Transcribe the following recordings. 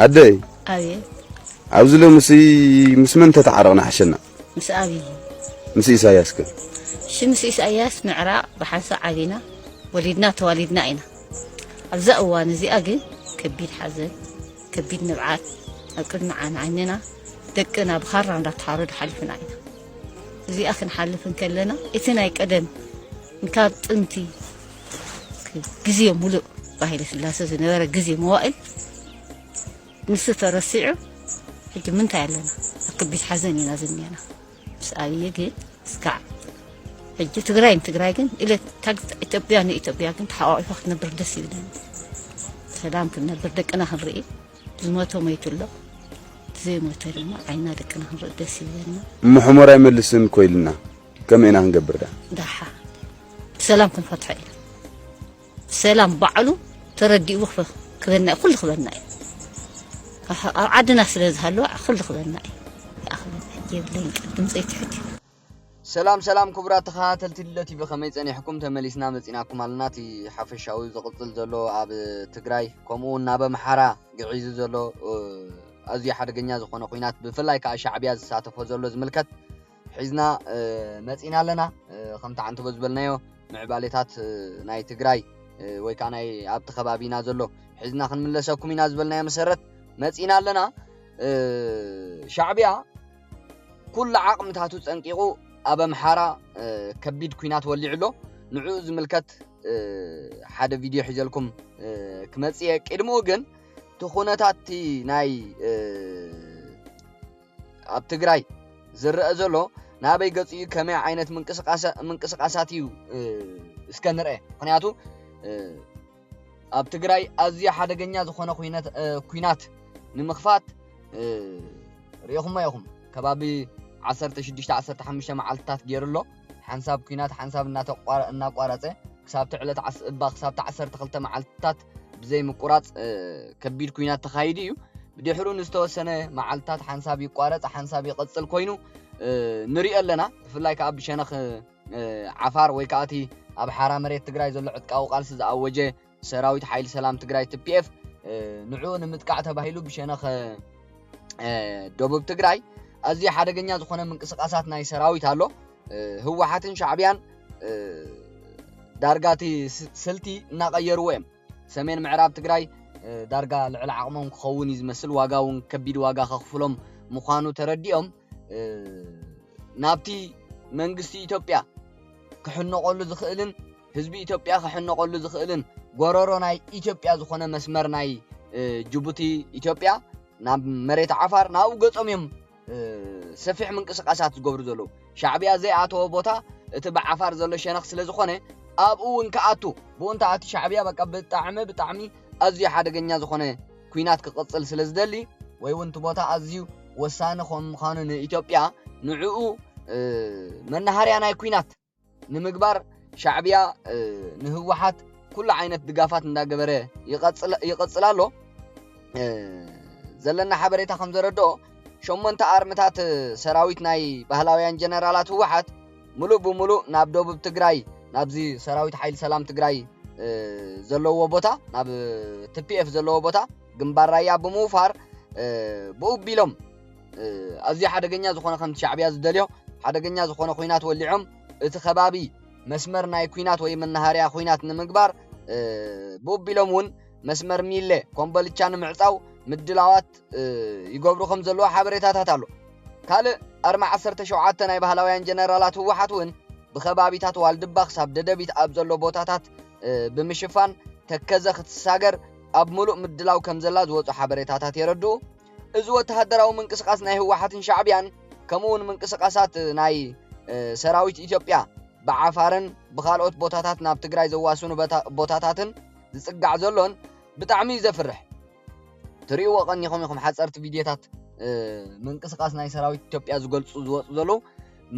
أدي أبي عاوز له مس من تتعرضنا حشنا مس أبي مس إساياس كده مس إساياس معراء بحنسا علينا ولدنا توالدنا إنا أبزأوا نزي أجن كبير حزن كبير نبعات أكل معنا عننا دقنا بخرا لا تحارد حلفنا إنا زي أخن حلفن كلنا إتنا يقدم نكاد أنتي جزية ملؤ باهي سلاسة زنوارة جزية موائل نسي ترسيعه هيك من تعلنا أكبيت حزني نازلني أنا بس أبي يجي سكع هيك تقراين إلى إثيوبيا كنت تحقق وقت نبر دسي بدنا سلام كنا بردك أنا هنرئي الموتو ما يتولى زي ما ترى عينا دك أنا هنرئي دسي بدنا محمر يملسن كويلنا كم إنا هنقبر ده دحا سلام كن فتحي سلام بعلو تردي وقفه كذا كل خبرنا عدنا سلز هلو كل خبرنا يا أخي جيب لي قدم زيت حكي سلام كبرات خاتلتي التي بخميس أنا حكمت مليسنا مزيناكم علناتي حفشاوي زقتل زلو أب تجراي كمون نابا محرا قعيز زلو أزي حد جنيا زخون خوينات بفلاي كشعبيات ساتفو زلو زملكت حزنا مزينا لنا خمت عنتو بزبلنايو معباليتات ناي تجراي ويكاناي أب تخبابينا زلو حزنا خن من لساكم ينازبلنا مسرت مزينا لنا شعبيا كل عقم تاتو تنقيقو أبا محارة كبيد كوينات وليعلو نعوز ملكت حدا فيديو حجالكم كمسيه كدمو جن تخونتاتي ناي أب تجراي زر أزلو نابي قصي كمية عينة منقسقاساتيو اسكندر خنياتو أب تجراي أزي حدا جنيا زخونا كوينات نمخفات ريخم ما يخم كبابي 16 معلتات جيرلو حنساب كينات حنساب ناقوارصه حساب تعلت حساب 12 معلتات بزي مقراص كبير كينات تخايديو بدحرو نستوسنه معلتات حنساب يقارص حنساب يقصل كوينو نري لنا فلاي كاب شنخ عفار ويكاتي اب حرا مريت تግራይ ዘሎ ዕጥቃው ቃልሲ ዝኣወጀ ሰራዊት ሓይሊ ሰላም ትግራይ TPF ንዑ ንምጥቃዕ ተባሂሉ ብሸነኸ ደቡብ ትግራይ أزي حدا جنيا زخونة من قصقاسات ناي سراويت هالو هو حاتن شعبيان دارقاتي سلتي ناقيروهم سمين معراب تقراي دارقا العلا عقمهم خون يزمسل واقاون كبيد واقا خخفلهم مخانو ترديهم نابتي منقسي إثيوبيا كحنو قولو زخئلن حزبي إثيوبيا كحنو قولو زخئلن قرارو ناي إثيوبيا زخونة مسمر ناي جيبوتي إثيوبيا ناب مريت عفار ناو قصمهم سفيح من قسقاسات زغبر زلو شعبيا زي اتو بوتا اتبع عفار زلو شنخ سلازخونه ابو انكاتو بونتا ات شعبيا بقى بطعمي ازي حدغنيا زخونه كوينات كقصل سلازدلي وي ونت بوتا ازيو وسانه خانن اثيوبيا نعو منهاريا ناي كوينات نمغبار شعبيا نهوحات كل عينت دغافات እንዳገበረ ይቀጽላሎ زلنا حبريتا خمزردو شمونتا أرمتات سراويت ناي بهلاويان جنرالات وحات ملو بملو ناب دوب تقراي نابزي سراويت حيل سلام تقراي زلو بوتا ناب TPF زلو بوتا جنبار رايا بموفار بو بيلوم أزي حدا جنيا زخونة خمس شعبيا زدليو حدا جنيا زخونة خوينات واللعم اتخبابي مسمر ناي كوينات وي من نهاريا خوينات نمقبار بو بيلومون مسمر ميلة كومبلتشان معصاو مدلاوات يقبرو خمزلو حبريتات هالو كال 14 ناي بهلاويان جنرالات وحاتون بخبابيتات والدبا حساب ددبيت ابزلو بوتاتات بمشفان تكزخ تساغر اب ملؤ مدلاو كمزلا زوصو حبريتات يردو ازو تهدراو منقسقاس ناي وحاتن شعبيان كمون منقسقاسات ناي سراويت إثيوبيا بعفارن بخالوت بوتاتات ناب تግራይ زواسونو بوتاتاتن ዝጽጋዕ ዘሎን ብጣዕሚ ዘፍርሕ ትሪእዎ ቀኒኹም ሓጸርቲ ቪድዮታት መንቅስቃስ ናይ ሰራዊት ኢትዮጵያ ዝገልጹ ዝወጹ ዘለው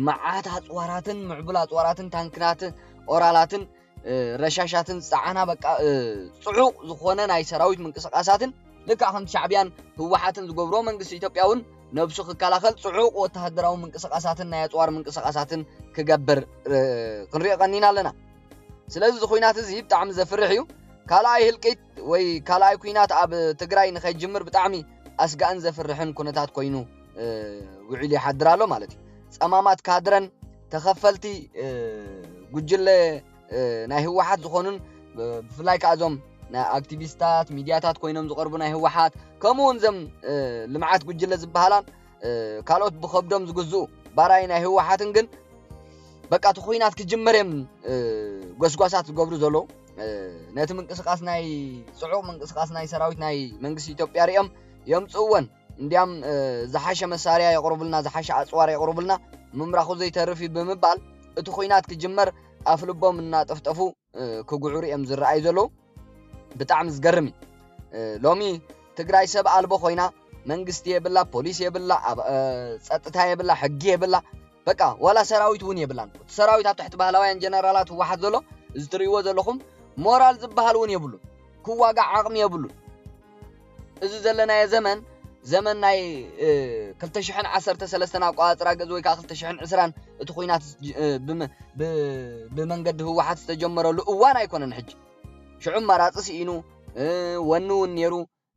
መዓት ኣጽዋራትን ምዕቡል ኣጽዋራትን ታንክናትን ኦራላትን ረሻሻትን ጻዓና በቃ ጽዑቕ ዝኾነ ናይ ሰራዊት መንቅስቃሳትን ልክዕ ከም ሻዕብያን ህወሓትን ዝገብሮ መንግስቲ ኢትዮጵያውን ነብሱ ክከላኸል ጽዑቕ ወተሃደራዊ መንቅስቃሳትን ናይ ኣጽዋር መንቅስቃሳትን ክገብር ክንሪኦ ቀኒና ኣለና ስለዚ ዝኾይናት እዚ ብጣዕሚ ዘፍርሕ እዩ ካልኣይ ህልቂት ወይ ካልኣይ ኩናት ኣብ ትግራይ ንኸይጅምር ብጣዕሚ أسجان زفرحن كنتات كوينو وعلي حدرالو مالتي أمامات كادرن تخفلتي جوجل ناهي واحد زخونن بفلايك أزوم نا أكتيفيستات ميدياتات كوينهم زقربو ناهي واحد كمون زم لمعات جوجل زبهالان كالوت بخبدهم زجزو باراي ناهي واحد انجن بقى تخوينات كجمرهم غسغاسات زغبرو زلو نت منقسقاس ناي صعوق منقسقاس ناي سراويت ناي منግስት ኢትዮጵያ ሪኦም يمصون እንዲያም زحاشه መሳሪያ يقربلنا زحاشه አጽዋር يقربلنا ممراخو ዘይተርፍ በመባል እቲ ኮይናት ክጅመር አፍልቦም እና ጠፍጠፉ ክጉዑ ሪኦም ዝራአይ ዘሎ ብጣዕሚ ዝገርም ሎሚ ትግራይ ሰብ አልቦ ኮይና መንግስት የብላ ፖሊስ የብላ ጸጥታ የብላ ሕጊ የብላ በቃ ወላ ሰራዊት ውን የብላን ሰራዊት ኣብ ትሕቲ ባህላውያን ጀነራላት ዋሓት ዘሎ ዝትሪዎ ዘለኹም ሞራል ዝበሃል ውን የብሉ ክዋጋ ዓቅሚ የብሉ እዚ ዘለና ዘመን ናይ 2013 አቋጽራ ገዝ ወይ 2020 እቲ ኮይናት ብመንገዲ ህወሓት ዝተጀመረሉ እዋን ኣይኮነን ሕጂ ሽዑ መራጽ ኢኑ ወኑን ነሩ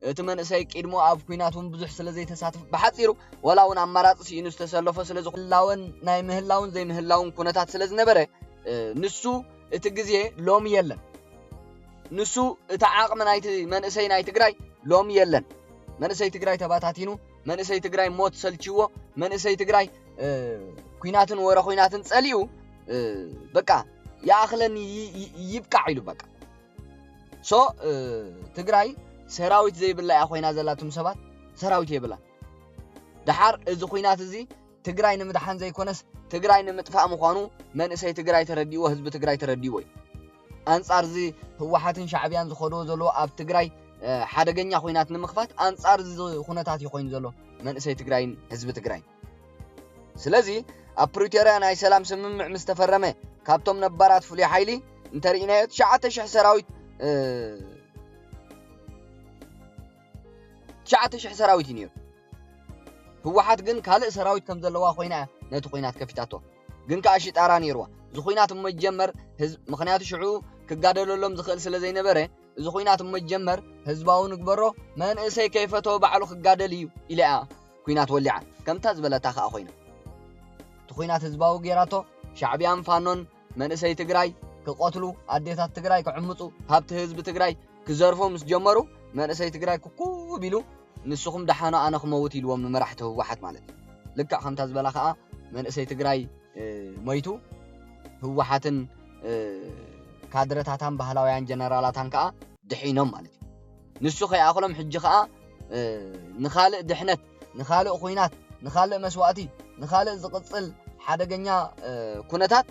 እቲ መንእሰይ ቂድሞ ኣብ ኩናቱን ብዙሕ ስለ ዘይተሳተፍ በሓጺሩ ወላውን ኣማራጽ ኢኑ ዝተሰለፈ ስለ ዝኽላውን ናይ ምህላውን ዘይምህላውን ኩነታት ስለ ዝነበረ ንሱ እቲ ግዜ ሎሚ የለን ንሱ እቲ ዓቅሚ ናይቲ መንእሰይ ናይ ትግራይ ሎሚ የለን መንእሰይ ትግራይ ተባታቲኑ መንእሰይ ትግራይ ሞት ሰልችዎ መንእሰይ ትግራይ ኩናትን ወረ ኩናትን ጸሊኡ በቃ ያኽለን ይብቃዕ ኢሉ በቃ ሶ ትግራይ ሰራዊት ዘይብላ ኮይና ዘላቱም ሰባት ሰራዊት የብላ ድሓር እዚ ኩናት እዚ ትግራይ ንምድሓን ዘይኮነስ ትግራይ ንምጥፋእ ምዃኑ መንእሰይ ትግራይ ተረዲዎ ህዝቢ ትግራይ ተረዲዎ አንጻር እዚ ህወሓትን ሻዕቢያን ዝኸዶ ዘሎ ኣብ ትግራይ ሓደገኛ ኩናት ንምኽፋት አንጻር እዚ ኩነታት ይኮይን ዘሎ መንእሰይ ትግራይን ህዝቢ ትግራይ ስለዚ ኣብ ፕሪቶሪያ ናይ ሰላም ስምምዕ ምስ ተፈረመ ካብቶም ነባራት ፍሉይ ሓይሊ እንተሪኢናዮ 9000 ሰራዊት 9000 ሰራዊት ነይሩ ህወሓት ግን ካልእ ሰራዊት ከም ዘለዋ ኮይና ነቲ ኩናት ከፊታቶ ግን ካሽ ጣራ ነይርዋ እዚ ኩናት መጀመር ምኽንያቱ ሽዑ ክጋደለሎም ዝኽእል ስለ ዘይነበረ እዚ ኩናት መጀመር ህዝባው ንግበሮ መንእሰይ ከይፈቶ ባዕሉ ክጋደል እዩ ኢላ ኩናት ወሊዓ ከምታ ዝበለታ ኸ ኮይና እቲ ኩናት ህዝባው ጌራቶ ሻዕቢያን ፋኖን መንእሰይ ትግራይ ክቆትሉ ኣዴታት ትግራይ ክዕምፁ ሃብቲ ህዝቢ ትግራይ ክዘርፎ ምስ ጀመሩ መንእሰይ ትግራይ ኩኩብ ኢሉ ንስኹም ደሓና ኣነ ክመውት ኢልዎም ንመራሕቲ ህወሓት ማለት ልክዕ ከምታ ዝበላ ኸ መንእሰይ ትግራይ ሞይቱ ህወሓትን ካድረታታን ባህላውያን ጀነራላታን ከኣ ድሒኖም ማለት ንሱ ኸይኣኽሎም ሕጂ ከኣ ንኻልእ ድሕነት ንኻልእ ኩናት ንኻልእ መስዋእቲ ንኻልእ ዝቕጽል ሓደገኛ ኩነታት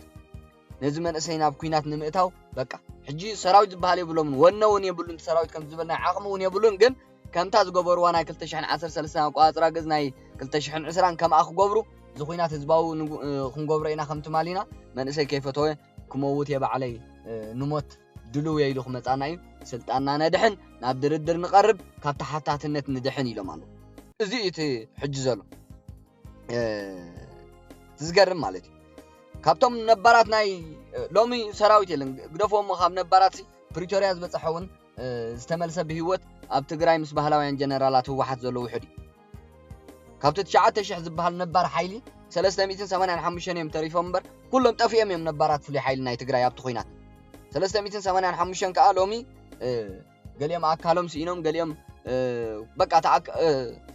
ነዚ መንእሰይ ናብ ኩናት ንምእታው በቃ ሕጂ ሰራዊት ዝበሃል የብሎምን ወነውን የብሉን ሰራዊት ከም ዝበልና ዓቕሚ እውን የብሉን ግን ከምታ ዝገበርዋ ናይ 2013 አቋጽራ ገዝ ናይ 2020 ከምኣ ክገብሩ ዝኹይናት ህዝባው ክንገብሮ ኢና ከምቲ ማሊና መንእሰይ ከይፈተወ ክመውት የባዕለይ ንሞት ድልው ኢሉ ክመጻና እዩ ስልጣንና ነድሕን ናብ ድርድር ንቐርብ ካብ ተሓታትነት ንድሕን ኢሎም ኣሎ እዚ እቲ ሕጂ ዘሎ ዝገርም ማለት እዩ ካብቶም ነባራት ናይ ሎሚ ሰራዊት የለን ግደፎም ካብ ነባራት ፕሪቶሪያ ዝበፅሐውን ዝተመልሰ ብህይወት ኣብ ትግራይ ምስ ባህላውያን ጀነራላት ህወሓት ዘሎ ውሕድ ካብቲ 9000 ዝበሃል ነባር ሓይሊ 385 እዮም ተሪፎም እምበር ኩሎም ጠፊኦም እዮም ነባራት ፍሉይ ሓይሊ ናይ ትግራይ ኣብቲ ኩናት 385 ከኣ ሎሚ ገሊኦም ኣካሎም ሲኢኖም ገሊኦም በቃ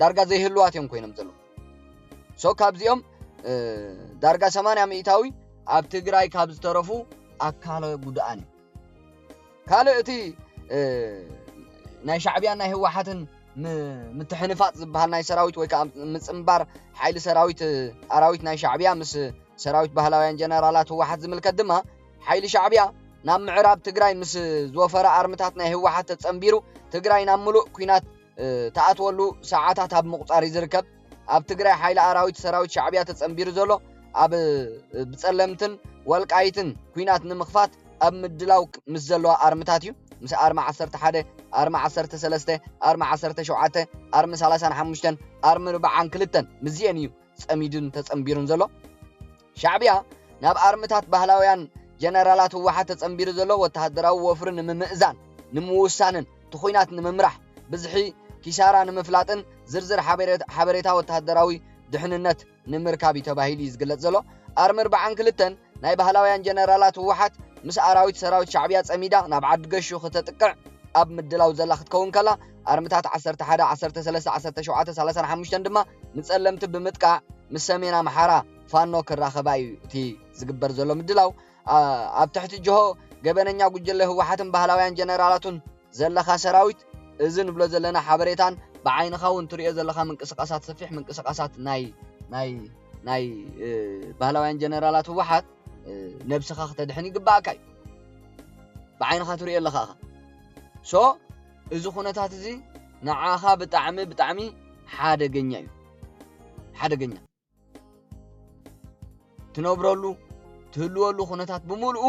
ዳርጋ ዘይህልዋት እዮም ኮይኖም ዘሎ ሶ ካብዚኦም ዳርጋ 80 ሚእታዊ ኣብ ትግራይ ካብ ዝተረፉ ኣካለ ጉድኣን ካልእ እቲ ናይ ሻዕቢያን ናይ ህወሓትን ምትሕንፋጽ ዝበሃል ናይ ሰራዊት ወይ ከዓ ምጽምባር ሓይሊ ሰራዊት ኣራዊት ናይ ሻዕቢያ ምስ ሰራዊት ባህላውያን ጀነራላት ህወሓት ዝምልከት ድማ ሓይሊ ሻዕቢያ ናብ ምዕራብ ትግራይ ምስ ዝወፈረ ኣርምታት ናይ ህወሓት ተጸምቢሩ ትግራይ ናብ ሙሉእ ኩናት ተኣትወሉ ሰዓታት ኣብ ምቁጻር ይዝርከብ ኣብ ትግራይ ሓይሊ ኣራዊት ሰራዊት ሻዕቢያ ተጸምቢሩ ዘሎ ኣብ ብጸለምትን ወልቃይትን ኩናት ንምኽፋት ኣብ ምድላው ምስ ዘለዋ ኣርምታት እዩ ምስ ኣርማ 11 ኣርማ 13 ኣርማ 17 ኣርማ 35 ኣርማ 42 ምዚአን እዩ ጸሚዱን ተጸምቢሩን ዘሎ ሻዕቢያ ናብ ኣርምታት ባህላውያን ጀነራላት ህወሓት ተጸምቢሩ ዘሎ ወተሃደራዊ ወፍርን ንምእዛን ንምውሳንን ትኹይናት ንምምራሕ ብዝሒ ኪሳራ ንምፍላጥን ዝርዝር ሓበሬታ ወተሃደራዊ ድሕንነት ንምርካብ ተባሂሉ ዝግለጽ ዘሎ ኣርሚ 42 ናይ ባህላውያን ጀነራላት ህወሓት ምስ ኣራዊት ሰራዊት ሻዕብያ ጸሚዳ ናብ ዓዲ ገሹ ክትጥቅዕ ኣብ ምድላው ዘላ ክትከውን ከላ ኣርምታት 11 13 17 35 ድማ ንጸለምቲ ብምጥቃዕ ምስ ሰሜን ኣምሓራ ፋኖ ክራኸባ እዩ እቲ ዝግበር ዘሎ ምድላው ኣብ ትሕቲ ጅሆ ገበነኛ ጉጅለ ህወሓትን ባህላውያን ጀነራላቱን ዘለኻ ሰራዊት እዚ ንብሎ ዘለና ሓበሬታን ብዓይንኻ እውን ትሪኦ ዘለኻ ምንቅስቃሳት ሰፊሕ ምንቅስቃሳት ናይ ባህላውያን ጀነራላት ህወሓት ነብስኻ ክትድሕን ይግባእካ እዩ ብዓይንኻ ትሪኦ ኣለኻ ሶ እዚ ኩነታት እዚ ንዓኻ ብጣዕሚ ሓደገኛ እዩ ሓደገኛ ትነብረሉ ትህልወሉ ኩነታት ብምሉኡ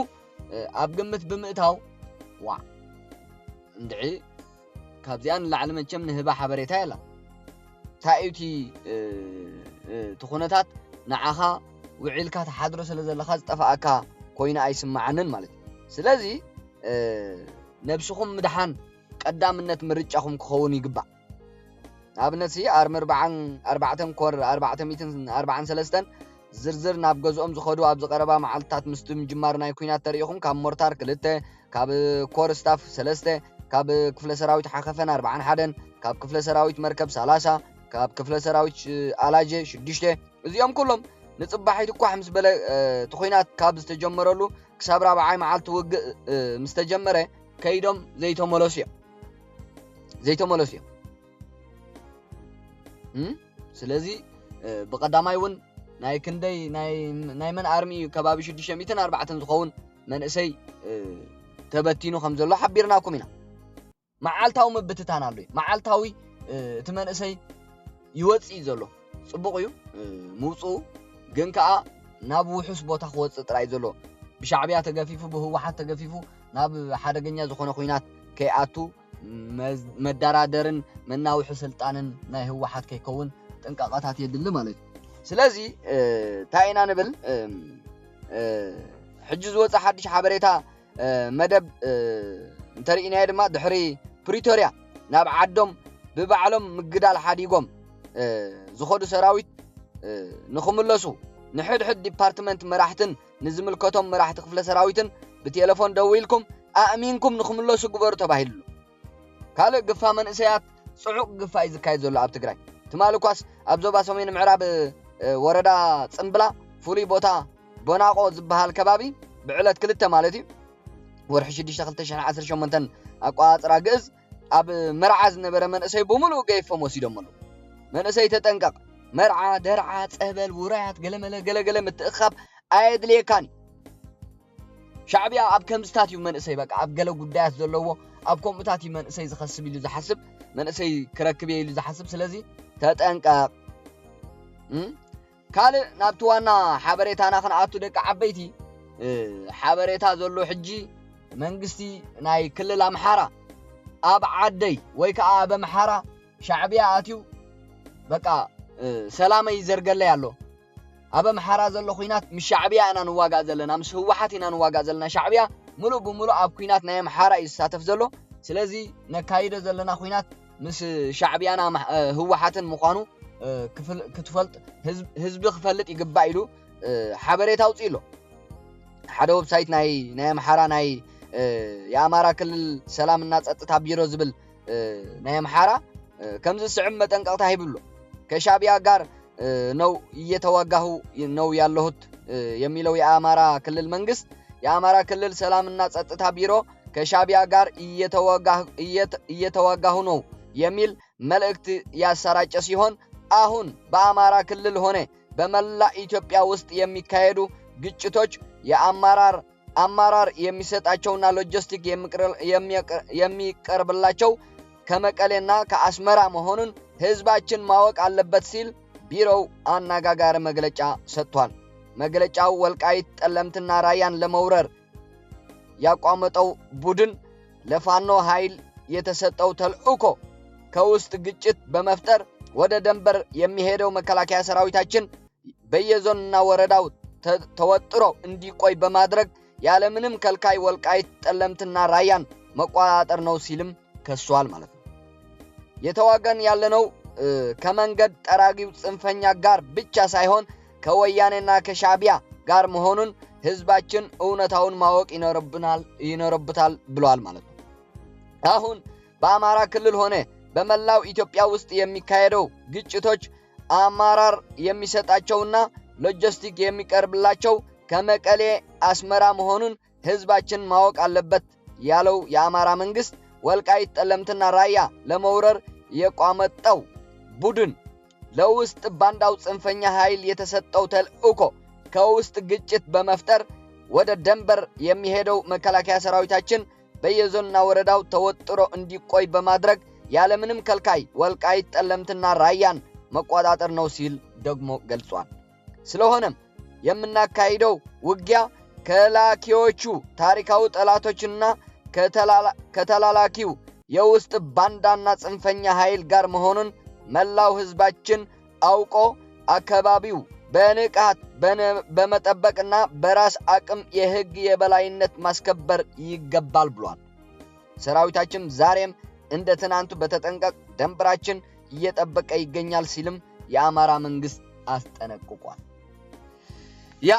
ኣብ ግምት ብምእታው ዋ እንድዒ ካብዚኣን ላዕሊ መቸም ንህባ ሓበሬታ የላ ታዩቲ ትኹነታት ንዓኻ ውዒልካ ተሓድሮ ስለ ዘለኻ ዝጠፋኣካ ኮይና ኣይስማዓንን ማለት ስለዚ ነብስኹም ምድሓን ቀዳምነት ምርጫኹም ክኸውን ይግባእ ኣብነት ኣርሚ 4 ኮር 443 ዝርዝር ናብ ገዝኦም ዝኸዱ ኣብ ዝቐረባ መዓልትታት ምስ ምጅማር ናይ ኩናት ተሪኢኹም ካብ ሞርታር 2 ካብ ኮር ስታፍ 3 ካብ ክፍለ ሰራዊት ሓኸፈን 41 ካብ ክፍለ ሰራዊት መርከብ 30 ካብ ክፍለ ሰራዊት ኣላጀ 6 እዚኦም ኩሎም ንጽባሒት እኳ ምስ በለ ትኹናት ካብ ዝተጀመረሉ ክሳብ 40 መዓልቲ ውግእ ምስ ተጀመረ ከይዶም ዘይተመለሱ እዮም ስለዚ ብቀዳማይ እውን ናይ ክንደይ ናይ መን ኣርሚ ከባቢ 604 ዝኸውን መንእሰይ ተበቲኑ ከም ዘሎ ሓቢርናኩም ኢና መዓልታዊ ምብትታን ኣሎ መዓልታዊ እቲ መንእሰይ ይወጽእ ዘሎ ጽቡቕ እዩ ምውጽኡ ግን ከዓ ናብ ውሑስ ቦታ ክወጽእ ጥራይ ዘሎ ብሻዕብያ ተገፊፉ ብህወሓት ተገፊፉ ናብ ሓደገኛ ዝኾነ ኩናት ከይኣቱ መዳራደርን መናውሒ ስልጣንን ናይ ህወሓት ከይከውን ጥንቃቐታት የድሊ ማለት እዩ ስለዚ ታይና ንብል ሕጂ ዝወጽእ ሓድሽ ሓበሬታ መደብ እንተሪኢና ድማ ድሕሪ ፕሪቶሪያ ናብ ዓዶም ብባዕሎም ምግዳል ሓዲጎም ዝኸዱ ሰራዊት ንኽምለሱ ንሕድሕድ ዲፓርትመንት መራሕትን ንዝምልከቶም መራሕቲ ክፍለ ሰራዊትን ብቴሌፎን ደውኢልኩም ኣእሚንኩም ንኽምለሱ ግበሩ ተባሂሉ ካልእ ግፋ መንእሰያት ጽዑቕ ግፋ እዩ ዝካየድ ዘሎ ኣብ ትግራይ ትማሊ ኳስ ኣብ ዞባ ሰሜን ምዕራብ ወረዳ ጽምብላ ፍሉይ ቦታ ቦናቆ ዝበሃል ከባቢ ብዕለት 2 ማለት እዩ ወርሒ 6 2018 ኣቋፅራ ግእዝ ኣብ መርዓ ዝነበረ መንእሰይ ብምሉእ ገይፎም ወሲዶም ኣሎ መንእሰይ ተጠንቀቕ መርዓ ደርዓ ጸበል ውራያት ገለገለ ምትእኻብ ኣየድልየካኒ ሻዕብያ ኣብ ከምዝታት እዩ መንእሰይ በቃ ኣብ ገለ ጉዳያት ዘለዎ ኣብ ከምኡታት እዩ መንእሰይ ዝኸስብ ኢሉ ዝሓስብ መንእሰይ ክረክብ ኢሉ ዝሓስብ ስለዚ ተጠንቀቕ ካልእ ናብቲ ዋና ሓበሬታና ክንኣቱ ደቂ ዓበይቲ ሓበሬታ ዘሎ ሕጂ መንግስቲ ናይ ክልል ኣምሓራ ኣብ ዓደይ ወይ ከዓ ኣብ ኣምሓራ ሻዕብያ ኣትዩ በቃ ሰላመይ ዘርገለይ ኣሎ ኣብ ኣምሓራ ዘሎ ኩናት ምስ ሻዕብያ ኢና ንዋጋእ ዘለና ምስ ህወሓት ኢና ንዋጋእ ዘለና ሻዕብያ ሙሉእ ብምሉእ ኣብ ኩናት ናይ ኣምሓራ እዩ ዝሳተፍ ዘሎ ስለዚ ነካይደ ዘለና ኩናት ምስ ሻዕብያና ህወሓትን ምዃኑ ክትፈልጥ ህዝቢ ክፈልጥ ይግባእ ኢሉ ሓበሬታ አውፅኡ ኣሎ ሓደ ዌብሳይት ናይ ኣምሓራ ናይ የአማራ ክልል ሰላምና ጸጥታ ቢሮ ዝብል ናይ አምሓራ ከምዚ ስዕም መጠንቀቅታ ይብሉ ከሻዕቢያ ጋር ነው እየተዋጋሁ ነው ያለሁት የሚለው የአማራ ክልል መንግስት የአማራ ክልል ሰላምና ጸጥታ ቢሮ ከሻዕቢያ ጋር እየተዋጋሁ ነው የሚል መልእክት ያሰራጨ ሲሆን አሁን በአማራ ክልል ሆነ በመላ ኢትዮጵያ ውስጥ የሚካሄዱ ግጭቶች የአማራር የሚሰጣቸውና ሎጂስቲክ የሚቀርብላቸው ከመቀሌና ከአስመራ መሆኑን ህዝባችን ማወቅ አለበት ሲል ቢሮው አነጋጋሪ መግለጫ ሰጥቷል። መግለጫው ወልቃይት ጠለምትና ራያን ለመውረር ያቋመጠው ቡድን ለፋኖ ኃይል የተሰጠው ተልእኮ ከውስጥ ግጭት በመፍጠር ወደ ደንበር የሚሄደው መከላከያ ሰራዊታችን በየዞንና ወረዳው ተወጥሮ እንዲቆይ በማድረግ ያለ ምንም ከልካይ ወልቃይት ጠለምትና ራያን መቋጣጠር ነው ሲልም ከሷል ማለት ነው። የተዋጋን ያለነው ከመንገድ ጠራጊው ጽንፈኛ ጋር ብቻ ሳይሆን ከወያኔና ከሻዕቢያ ጋር መሆኑን ህዝባችን እውነታውን ማወቅ ይኖርበታል ብሏል ማለት ነው። አሁን በአማራ ክልል ሆነ በመላው ኢትዮጵያ ውስጥ የሚካሄደው ግጭቶች አማራር የሚሰጣቸውና ሎጂስቲክ የሚቀርብላቸው ከመቀሌ አስመራ መሆኑን ህዝባችን ማወቅ አለበት ያለው የአማራ መንግስት ወልቃይት ጠለምትና ራያ ለመውረር የቋመጠው ቡድን ለውስጥ ባንዳው ጽንፈኛ ኃይል የተሰጠው ተልእኮ ከውስጥ ግጭት በመፍጠር ወደ ደንበር የሚሄደው መከላከያ ሰራዊታችን በየዞንና ወረዳው ተወጥሮ እንዲቆይ በማድረግ ያለምንም ከልካይ ወልቃይት ጠለምትና ራያን መቆጣጠር ነው ሲል ደግሞ ገልጿል። ስለሆነም የምናካሂደው ውጊያ ከላኪዎቹ ታሪካዊ ጠላቶችና ከተላላኪው የውስጥ ባንዳና ጽንፈኛ ኃይል ጋር መሆኑን መላው ህዝባችን አውቆ አካባቢው በንቃት በመጠበቅና በራስ አቅም የህግ የበላይነት ማስከበር ይገባል ብሏል። ሰራዊታችን ዛሬም እንደ ትናንቱ በተጠንቀቅ ደንበራችን እየጠበቀ ይገኛል ሲልም የአማራ መንግስት አስጠነቅቋል። ያ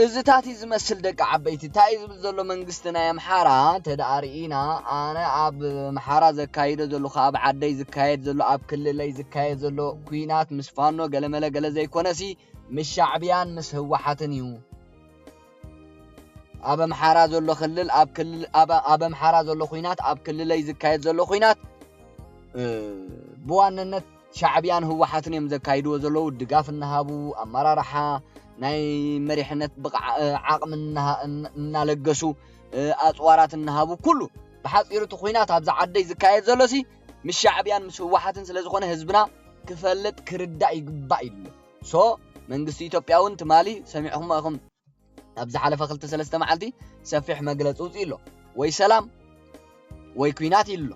እዝታት ዝመስል ደቂ ዓበይቲ ታይ ዝብል ዘሎ መንግስትና የምሓራ ተዳሪኢና ኣነ ኣብ ምሓራ ዘካይዶ ዘሎ ኣብ ዓደይ ዝካየድ ዘሎ ኣብ ክልለይ ዝካየድ ዘሎ ኩናት ምስ ፋኖ ገለመለ ገለ ዘይኮነሲ ምስ ሻዕቢያን ምስ ህወሓትን እዩ። ኣብ ምሓራ ዘሎ ክልል ኣብ ምሓራ ዘሎ ኩናት ኣብ ክልለይ ዝካየድ ዘሎ ኩናት ብዋንነት ሻዕቢያን ህወሓትን እዮም ዘካይድዎ ዘለዉ ድጋፍ እናሃቡ ኣመራርሓ ናይ መሪሕነት ዓቅም እናለገሱ ኣጽዋራት እናሃቡ ኩሉ ብሓጺሩ ኩናት ኣብ ዓደይ ዝካየድ ዘሎሲ ምስ ሻዕቢያን ምስ ህወሓትን ስለዝኾነ ህዝብና ክፈልጥ ክርዳእ ይግባእ ኢሉ ሶ መንግስቲ ኢትዮጵያውን ትማሊ ሰሚዕኹም ኣኹም ኣብ ዝሓለፈ 2-3 መዓልቲ ሰፊሕ መግለፂ ውፅእ ኢሎ ወይ ሰላም ወይ ኩናት ኢሉ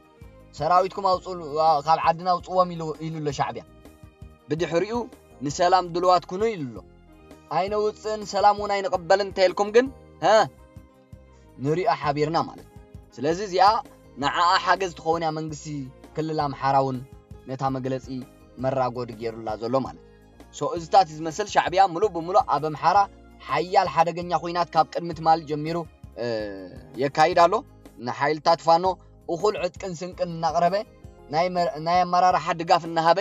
ሰራዊትኩም ኣውፅኡ ካብ ዓድና ኣውፅዎም ኢሉ ሻዕቢያ ብድሕሪኡ ንሰላም ድልዋት ኩኑ ኢሉ አይነ ውፅን ሰላሙን አይንቀበልን ተልኩም ግን ንሪኣ ሓቢርና ማለት ስለዚህ እዚኣ ንዓኣ ሓገዝ ትኸውን ያ መንግስቲ ክልል ኣምሓራውን ነታ መግለፂ መራጎድ ገይሩላ ዘሎ ማለት ሶ እዝታት ዝመስል ሻዕቢያ ሙሉእ ብሙሉእ ኣብ ኣምሓራ ሓያል ሓደገኛ ኩናት ካብ ቅድሚት ማል ጀሚሩ የካይድ ኣሎ ንሓይልታት ፋኖ እኹል ዕጥቅን ስንቅን እናቕረበ ናይ ኣመራርሓ ድጋፍ እናሃበ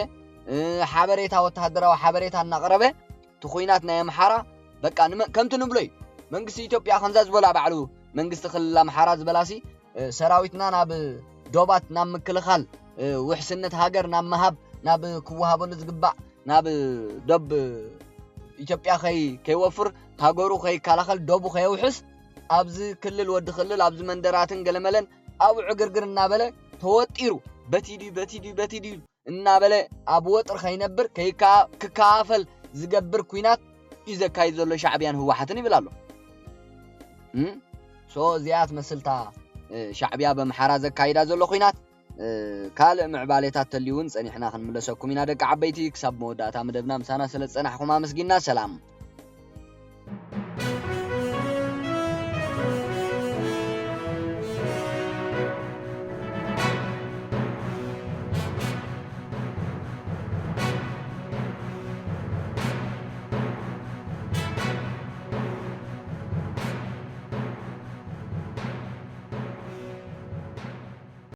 ሓበሬታ ወተሃደራዊ ሓበሬታ እናቕረበ ትኹይናት ናይ ኣምሓራ በቃ ከምቲ ንብሎ እዩ መንግስቲ ኢትዮጵያ ከምዛ ዝበላ ባዕሉ መንግስቲ ክልል ኣምሓራ ዝበላሲ ሰራዊትና ናብ ዶባት ናብ ምክልኻል ውሕስነት ሃገር ናብ መሃብ ናብ ክወሃበሉ ዝግባእ ናብ ዶብ ኢትዮጵያ ከይወፍር ሃገሩ ከይከላኸል ዶቡ ከይውሕስ ኣብዚ ክልል ወዲ ክልል ኣብዚ መንደራትን ገለመለን ኣብ ዕግርግር እናበለ ተወጢሩ በቲዲ እናበለ ኣብ ወጥር ከይነብር ክካፈል ዝገብር ኩናት ይዘካይድ ዘሎ ሻዕቢያን ህወሓትን ይብል ኣሎ ሶ ዚያት መስልታ ሻዕቢያ በምሓራ ዘካይዳ ዘሎ ኩናት ካልእ ምዕባሌታት ተልዩን ጸኒሕና ክንምለሰኩም ኢና ደቂ ዓበይቲ ክሳብ መወዳእታ መደብና ምሳና ስለ ጸናሕኩም ኣመስጊና ሰላም